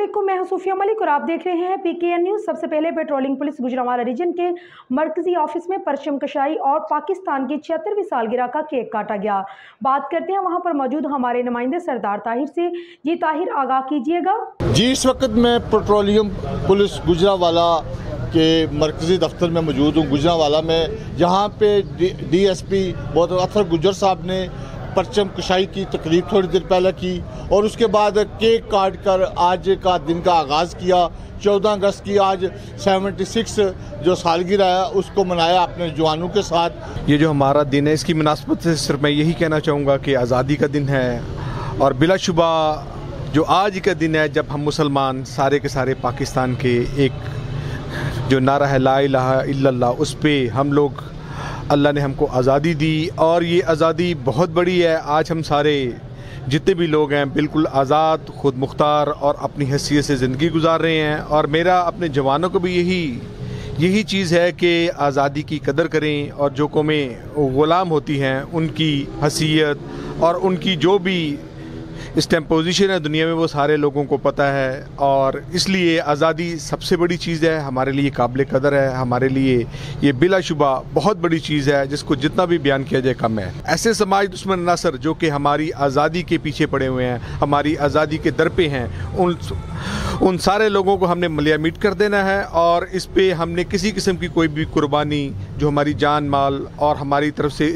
अस्सलामुअलैकुम, मैं हूं सूफिया मलिक और आप देख रहे हैं PKN न्यूज़। सबसे पहले पेट्रोलिंग पुलिस गुजरांवाला रीजन के मरकजी ऑफिस में परचम कशाई और पाकिस्तान की 76वीं सालगिरह का केक काटा गया। बात करते हैं वहां पर मौजूद हमारे नुमाइंदे सरदार ताहिर से। जी ताहिर, आगाह कीजिएगा। जी, इस वक्त मैं पेट्रोलियम पुलिस गुजरांवाला के मरकजी दफ्तर में मौजूद हूँ, गुजरांवाला में, जहाँ पे DSP बहुत अतर गुजर साहब ने परचम कशाई की तकरीब थोड़ी देर पहले की और उसके बाद केक काट कर आज का दिन का आगाज़ किया। 14 अगस्त की आज 76 जो सालगिरह है उसको मनाया अपने जवानों के साथ। ये जो हमारा दिन है इसकी मुनासबत से सिर्फ मैं यही कहना चाहूँगा कि आज़ादी का दिन है और बिलाशुबा जो आज का दिन है जब हम मुसलमान सारे के सारे पाकिस्तान के एक जो नारा है ला इलाहा इल्लल्लाह, उस पर हम लोग अल्लाह ने हमको आज़ादी दी और ये आज़ादी बहुत बड़ी है। आज हम सारे जितने भी लोग हैं बिल्कुल आज़ाद, ख़ुद मुख्तार और अपनी हैसियत से ज़िंदगी गुजार रहे हैं। और मेरा अपने जवानों को भी यही चीज़ है कि आज़ादी की कदर करें और जो कौमें ग़ुलाम होती हैं उनकी हैसियत और उनकी जो भी इस टाइम पोजीशन है दुनिया में वो सारे लोगों को पता है। और इसलिए आज़ादी सबसे बड़ी चीज़ है, हमारे लिए काबिल कदर है, हमारे लिए ये बिलाशुबा बहुत बड़ी चीज़ है जिसको जितना भी बयान किया जाए कम है। ऐसे समाज दुश्मन अनासर जो कि हमारी आज़ादी के पीछे पड़े हुए हैं, हमारी आज़ादी के दर पे हैं, उन सारे लोगों को हमने मलिया मीट कर देना है। और इस पे हमने किसी किस्म की कोई भी कुर्बानी जो हमारी जान माल और हमारी तरफ से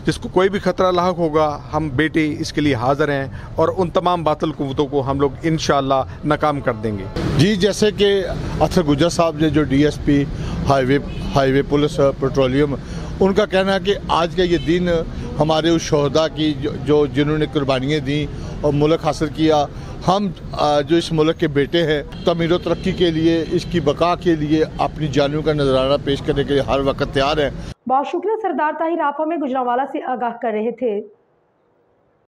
जिसको कोई भी खतरा लाहक होगा, हम बेटे इसके लिए हाजिर हैं और उन तमाम बातिल कुव्वतों को हम लोग इंशाअल्लाह नाकाम कर देंगे। जी, जैसे कि अतर गुजर साहब ने जो DSP हाईवे पुलिस पेट्रोलियम, उनका कहना है कि आज का ये दिन हमारे उस शहदा की जो जिन्होंने कुर्बानियाँ दी और मुल्क हासिल किया, हम जो इस मुल्क के बेटे हैं, तमीर तरक्की के लिए, इसकी बका के लिए अपनी जानों का नजराना पेश करने के लिए हर वक्त तैयार हैं। बहुत शुक्रिया सरदार ताहिर, आप हमें गुजरांवाला से आगाह कर रहे थे।